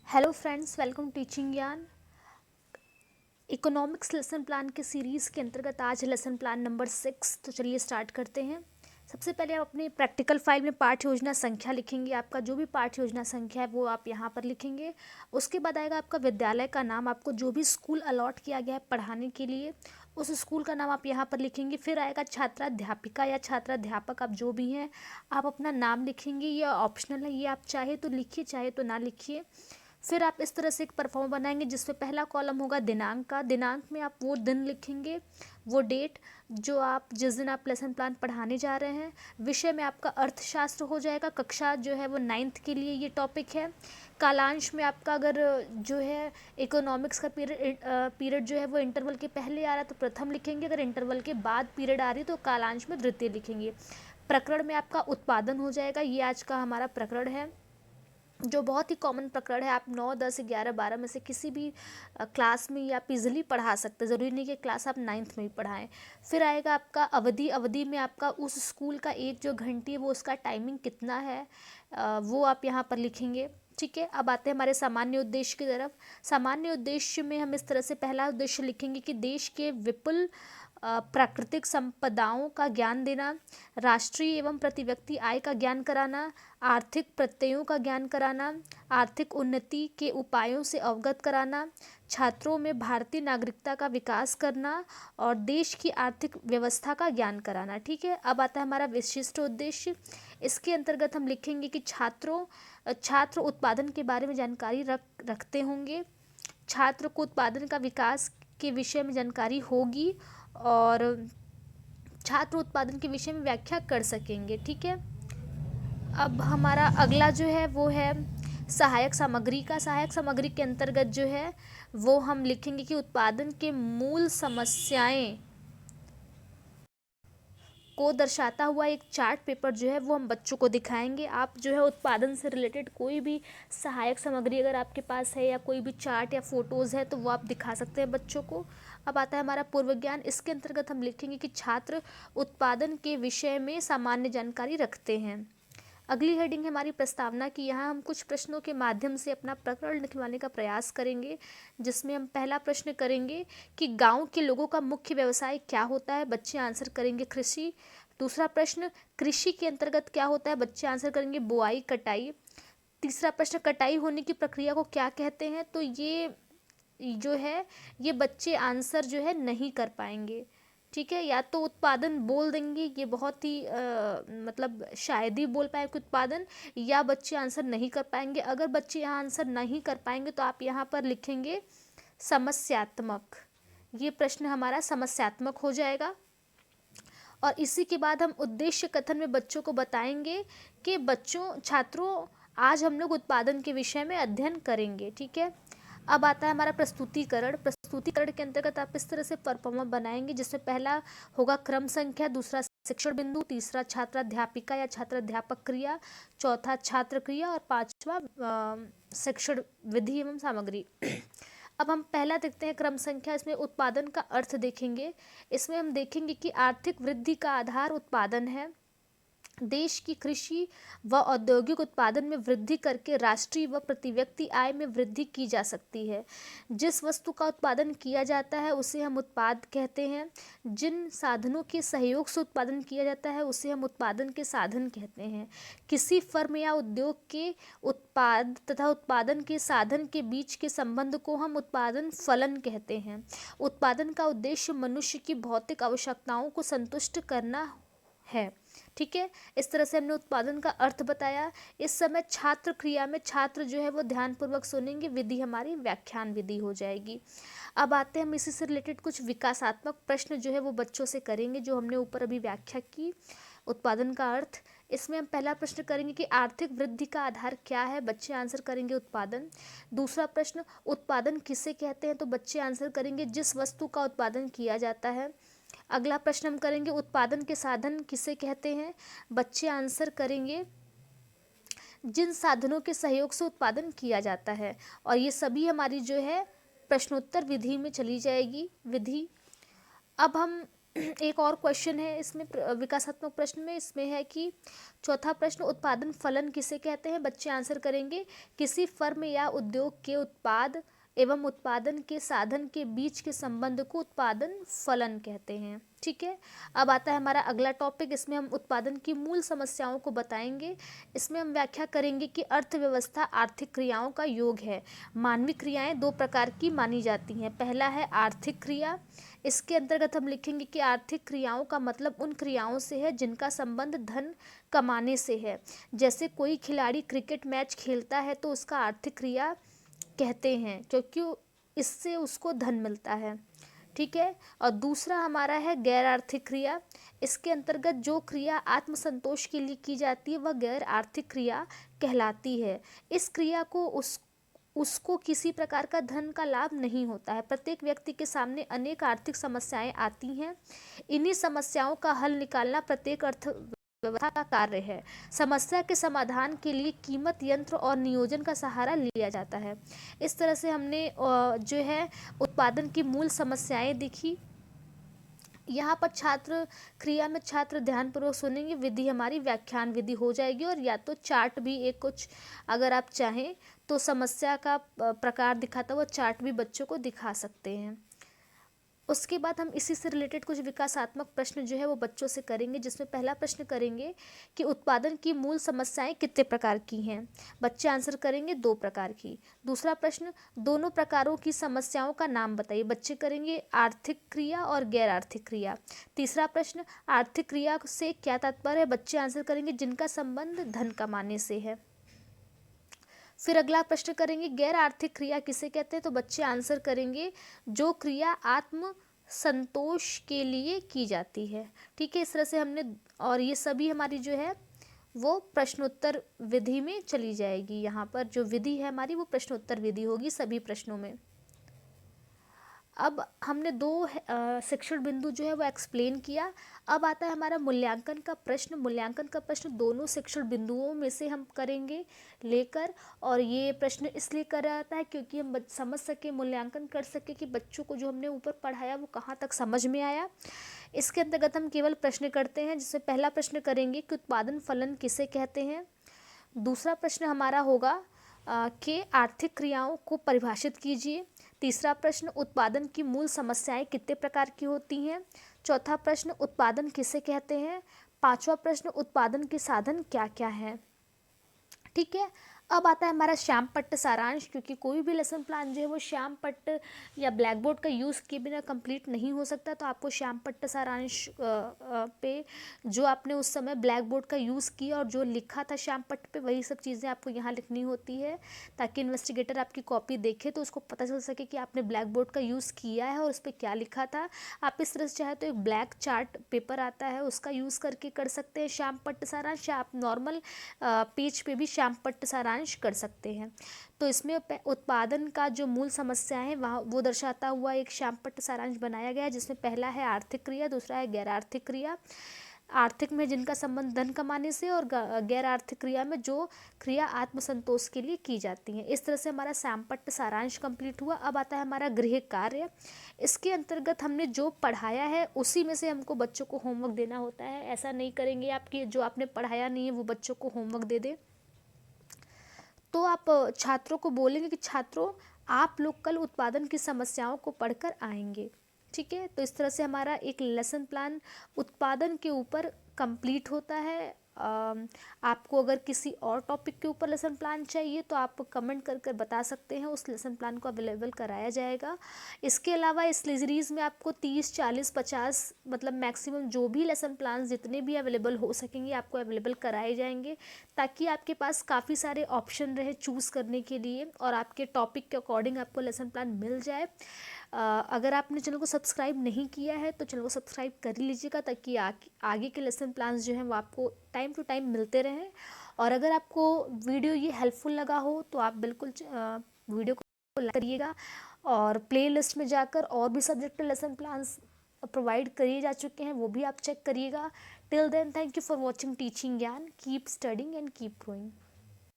Hello friends, welcome teaching ज्ञान। Economics lesson plan के series के अंतर्गत आज लेसन प्लान नंबर 6। तो चलिए स्टार्ट करते हैं। सबसे पहले आप अपने प्रैक्टिकल फाइल में पाठ्य योजना संख्या लिखेंगे। आपका जो भी पाठ्य योजना संख्या है वो आप यहाँ पर लिखेंगे। उसके बाद आएगा आपका विद्यालय का नाम, आपको जो भी स्कूल अलॉट किया गया है पढ़ाने के लिए उस स्कूल का नाम आप यहाँ पर लिखेंगे। फिर आएगा छात्राध्यापिका या छात्राध्यापक, आप जो भी हैं आप अपना नाम लिखेंगे। ये ऑप्शनल है, ये आप चाहे तो लिखिए चाहे तो ना लिखिए। फिर आप इस तरह से एक परफॉर्म बनाएंगे जिसमें पहला कॉलम होगा दिनांक का। दिनांक में आप वो दिन लिखेंगे, वो डेट जो आप जिस दिन आप लेसन प्लान पढ़ाने जा रहे हैं। विषय में आपका अर्थशास्त्र हो जाएगा, कक्षा जो है वो 9th के लिए ये टॉपिक है। कालांश में आपका अगर जो है इकोनॉमिक्स का पीरियड जो है वो इंटरवल के पहले आ रहा है तो प्रथम लिखेंगे, अगर इंटरवल के बाद पीरियड आ रही तो कालांश में द्वितीय लिखेंगे। प्रकरण में आपका उत्पादन हो जाएगा, ये आज का हमारा प्रकरण है जो बहुत ही कॉमन प्रकरण है। आप 9, 10, 11, 12 में से किसी भी क्लास में आप इजीली पढ़ा सकते हैं, ज़रूरी नहीं कि क्लास आप 9th में ही पढ़ाएं। फिर आएगा आपका अवधि। अवधि में आपका उस स्कूल का एक जो घंटी है वो उसका टाइमिंग कितना है वो आप यहाँ पर लिखेंगे। ठीक है, अब आते हैं हमारे सामान्य उद्देश्य की तरफ। सामान्य उद्देश्य में हम इस तरह से पहला उद्देश्य लिखेंगे कि देश के विपुल प्राकृतिक संपदाओं का ज्ञान देना, राष्ट्रीय एवं प्रति व्यक्ति आय का ज्ञान कराना, आर्थिक प्रत्ययों का ज्ञान कराना, आर्थिक उन्नति के उपायों से अवगत कराना, छात्रों में भारतीय नागरिकता का विकास करना और देश की आर्थिक व्यवस्था का ज्ञान कराना। ठीक है, अब आता है हमारा विशिष्ट उद्देश्य। इसके अंतर्गत हम लिखेंगे कि छात्र उत्पादन के बारे में जानकारी रखते होंगे, छात्र को उत्पादन का विकास के विषय में जानकारी होगी और छात्र उत्पादन के विषय में व्याख्या कर सकेंगे। ठीक है, अब हमारा अगला जो है वो है सहायक सामग्री का। सहायक सामग्री के अंतर्गत जो है वो हम लिखेंगे कि उत्पादन के मूल समस्याएं को दर्शाता हुआ एक चार्ट पेपर जो है वो हम बच्चों को दिखाएंगे। आप जो है उत्पादन से रिलेटेड कोई भी सहायक सामग्री अगर आपके पास है या कोई भी चार्ट या फोटोज़ है तो वो आप दिखा सकते हैं बच्चों को। अब आता है हमारा पूर्व ज्ञान। इसके अंतर्गत हम लिखेंगे कि छात्र उत्पादन के विषय में सामान्य जानकारी रखते हैं। अगली हेडिंग है हमारी प्रस्तावना की। यहाँ हम कुछ प्रश्नों के माध्यम से अपना प्रकरण लिखवाने का प्रयास करेंगे, जिसमें हम पहला प्रश्न करेंगे कि गांव के लोगों का मुख्य व्यवसाय क्या होता है। बच्चे आंसर करेंगे कृषि। दूसरा प्रश्न कृषि के अंतर्गत क्या होता है, बच्चे आंसर करेंगे बुआई कटाई। तीसरा प्रश्न कटाई होने की प्रक्रिया को क्या कहते हैं, तो ये जो है ये बच्चे आंसर जो है नहीं कर पाएंगे। ठीक है, या तो उत्पादन बोल देंगे, ये बहुत ही मतलब शायद ही बोल पाए कि उत्पादन, या बच्चे आंसर नहीं कर पाएंगे। अगर बच्चे यहाँ आंसर नहीं कर पाएंगे तो आप यहाँ पर लिखेंगे समस्यात्मक। ये प्रश्न हमारा समस्यात्मक हो जाएगा। और इसी के बाद हम उद्देश्य कथन में बच्चों को बताएंगे कि छात्रों आज हम लोग उत्पादन के विषय में अध्ययन करेंगे। ठीक है, अब आता है हमारा प्रस्तुतिकरण। प्रस्तुतिकरण के अंतर्गत आप इस तरह से परफॉर्मर बनाएंगे जिसमें पहला होगा क्रम संख्या, दूसरा शिक्षण बिंदु, तीसरा छात्राध्यापिका या छात्राध्यापक क्रिया, चौथा छात्र क्रिया और पांचवा शिक्षण विधि एवं सामग्री। अब हम पहला देखते हैं क्रम संख्या। इसमें उत्पादन का अर्थ देखेंगे। इसमें हम देखेंगे कि आर्थिक वृद्धि का आधार उत्पादन है। देश की कृषि व औद्योगिक उत्पादन में वृद्धि करके राष्ट्रीय व प्रति व्यक्ति आय में वृद्धि की जा सकती है। जिस वस्तु का उत्पादन किया जाता है उसे हम उत्पाद कहते हैं। जिन साधनों के सहयोग से उत्पादन किया जाता है उसे हम उत्पादन के साधन कहते हैं। किसी फर्म या उद्योग के उत्पाद तथा उत्पादन के साधन के बीच के संबंध को हम उत्पादन फलन कहते हैं। उत्पादन का उद्देश्य मनुष्य की भौतिक आवश्यकताओं को संतुष्ट करना है। ठीक है, इस तरह से हमने उत्पादन का अर्थ बताया। इस समय छात्र क्रिया में छात्र जो है वो ध्यानपूर्वक सुनेंगे, विधि हमारी व्याख्यान विधि हो जाएगी। अब आते हैं हम इसी से रिलेटेड कुछ विकासात्मक प्रश्न जो है वो बच्चों से करेंगे, जो हमने ऊपर अभी व्याख्या की उत्पादन का अर्थ। इसमें हम पहला प्रश्न करेंगे कि आर्थिक वृद्धि का आधार क्या है, बच्चे आंसर करेंगे उत्पादन। दूसरा प्रश्न उत्पादन किसे कहते हैं, तो बच्चे आंसर करेंगे जिस वस्तु का उत्पादन किया जाता है। अगला प्रश्न हम करेंगे उत्पादन के साधन किसे कहते हैं, बच्चे आंसर करेंगे जिन साधनों के सहयोग से उत्पादन किया जाता है। और ये सभी हमारी जो है प्रश्नोत्तर विधि में चली जाएगी विधि। अब हम एक और क्वेश्चन है इसमें विकासात्मक प्रश्न में, इसमें है कि चौथा प्रश्न, उत्पादन फलन किसे कहते हैं? बच्चे आंसर करेंगे, किसी फर्म या उद्योग के उत्पाद एवं उत्पादन के साधन के बीच के संबंध को उत्पादन फलन कहते हैं। ठीक है, अब आता है हमारा अगला टॉपिक। इसमें हम उत्पादन की मूल समस्याओं को बताएंगे। इसमें हम व्याख्या करेंगे कि अर्थव्यवस्था आर्थिक क्रियाओं का योग है। मानवीय क्रियाएं दो प्रकार की मानी जाती हैं। पहला है आर्थिक क्रिया। इसके अंतर्गत हम लिखेंगे कि आर्थिक क्रियाओं का मतलब उन क्रियाओं से है जिनका संबंध धन कमाने से है। जैसे कोई खिलाड़ी क्रिकेट मैच खेलता है तो उसका आर्थिक क्रिया कहते हैं, क्योंकि इससे उसको धन मिलता है। ठीक है, और दूसरा हमारा है गैर आर्थिक क्रिया। इसके अंतर्गत जो क्रिया आत्मसंतोष के लिए की जाती है वह गैर आर्थिक क्रिया कहलाती है। इस क्रिया को उसको किसी प्रकार का धन का लाभ नहीं होता है। प्रत्येक व्यक्ति के सामने अनेक आर्थिक समस्याएं आती हैं। इन्हीं समस्याओं का हल निकालना प्रत्येक अर्थव्यवस्था का कार्य है। समस्या के समाधान के लिए कीमत, यंत्र और नियोजन का सहारा लिया जाता है। इस तरह से हमने जो है उत्पादन की मूल समस्याएं देखी। यहाँ पर छात्र क्रिया में छात्र ध्यानपूर्वक सुनेंगे। विधि हमारी व्याख्यान विधि हो जाएगी, और या तो चार्ट भी एक कुछ अगर आप चाहें तो समस्या का प्रकार दिखाता हुआ चार्ट भी बच्चों को दिखा सकते हैं। उसके बाद हम इसी से रिलेटेड कुछ विकासात्मक प्रश्न जो है वो बच्चों से करेंगे, जिसमें पहला प्रश्न करेंगे कि उत्पादन की मूल समस्याएं कितने प्रकार की हैं। बच्चे आंसर करेंगे 2 प्रकार की। दूसरा प्रश्न, दोनों प्रकारों की समस्याओं का नाम बताइए। बच्चे करेंगे आर्थिक क्रिया और गैर आर्थिक क्रिया। तीसरा प्रश्न, आर्थिक क्रिया से क्या तात्पर्य है? बच्चे आंसर करेंगे जिनका संबंध धन कमाने से है। फिर अगला प्रश्न करेंगे गैर आर्थिक क्रिया किसे कहते हैं? तो बच्चे आंसर करेंगे जो क्रिया आत्म संतोष के लिए की जाती है। ठीक है, इस तरह से हमने, और ये सभी हमारी जो है वो प्रश्नोत्तर विधि में चली जाएगी। यहाँ पर जो विधि है हमारी वो प्रश्नोत्तर विधि होगी सभी प्रश्नों में। अब हमने 2 शिक्षण बिंदु जो है वो एक्सप्लेन किया। अब आता है हमारा मूल्यांकन का प्रश्न। मूल्यांकन का प्रश्न दोनों शिक्षण बिंदुओं में से हम करेंगे लेकर, और ये प्रश्न इसलिए करा जाता है क्योंकि हम समझ सके, मूल्यांकन कर सके कि बच्चों को जो हमने ऊपर पढ़ाया वो कहाँ तक समझ में आया। इसके अंतर्गत हम केवल प्रश्न करते हैं, जिससे पहला प्रश्न करेंगे कि उत्पादन फलन किसे कहते हैं। दूसरा प्रश्न हमारा होगा कि आर्थिक क्रियाओं को परिभाषित कीजिए। तीसरा प्रश्न, उत्पादन की मूल समस्याएं कितने प्रकार की होती हैं। चौथा प्रश्न, उत्पादन किसे कहते हैं। पांचवा प्रश्न, उत्पादन के साधन क्या क्या हैं। ठीक है, अब आता है हमारा श्याम पट्ट सारांश, क्योंकि कोई भी लेसन प्लान जो है वो श्याम पट्ट या ब्लैक बोर्ड का यूज़ किए बिना कंप्लीट नहीं हो सकता। तो आपको श्याम पट्ट सारांश पे जो आपने उस समय ब्लैक बोर्ड का यूज़ किया और जो लिखा था श्याम पट्ट पे, वही सब चीज़ें आपको यहाँ लिखनी होती है, ताकि इन्वेस्टिगेटर आपकी कॉपी देखे तो उसको पता चल सके कि आपने ब्लैक बोर्ड का यूज़ किया है और उस पर क्या लिखा था। आप इस तरह से चाहे तो एक ब्लैक चार्ट पेपर आता है उसका यूज़ करके कर सकते हैं श्याम पट्ट सारांश, या आप नॉर्मल पेज पे भी श्याम पट्ट सारांश कर सकते हैं। तो इसमें उत्पादन का जो मूल समस्या है वहाँ वो दर्शाता हुआ एक श्याम पट्ट सारांश बनाया गया है, जिसमें पहला है आर्थिक क्रिया, दूसरा है गैर आर्थिक क्रिया। आर्थिक में जिनका संबंध धन कमाने से, और गैर आर्थिक क्रिया में जो क्रिया आत्मसंतोष के लिए की जाती है। इस तरह से हमारा श्याम पट्ट सारांश कंप्लीट हुआ। अब आता है हमारा गृह कार्य। इसके अंतर्गत हमने जो पढ़ाया है उसी में से हमको बच्चों को होमवर्क देना होता है। ऐसा नहीं करेंगे आपकी जो आपने पढ़ाया नहीं है वो बच्चों को होमवर्क दे दें। तो आप छात्रों को बोलेंगे कि छात्रों आप लोग कल उत्पादन की समस्याओं को पढ़कर आएंगे। ठीक है, तो इस तरह से हमारा एक लेसन प्लान उत्पादन के ऊपर कंप्लीट होता है। आपको अगर किसी और टॉपिक के ऊपर लेसन प्लान चाहिए तो आप कमेंट कर कर बता सकते हैं, उस लेसन प्लान को अवेलेबल कराया जाएगा। इसके अलावा इस सीरीज़ में आपको 30, 40, 50 मतलब मैक्सिमम जो भी लेसन प्लान जितने भी अवेलेबल हो सकेंगे आपको अवेलेबल कराए जाएंगे, ताकि आपके पास काफ़ी सारे ऑप्शन रहे चूज़ करने के लिए और आपके टॉपिक के अकॉर्डिंग आपको लेसन प्लान मिल जाए। अगर आपने चैनल को सब्सक्राइब नहीं किया है तो चैनल को सब्सक्राइब कर लीजिएगा, ताकि आगे के लेसन प्लान्स जो हैं वो आपको टाइम टू टाइम मिलते रहें। और अगर आपको वीडियो ये हेल्पफुल लगा हो तो आप बिल्कुल वीडियो को लाइक करिएगा, और प्लेलिस्ट में जाकर और भी सब्जेक्ट के लेसन प्लान्स प्रोवाइड करिए जा चुके हैं, वो भी आप चेक करिएगा। Till then, thank you for watching teaching Gyan. Keep studying and keep growing.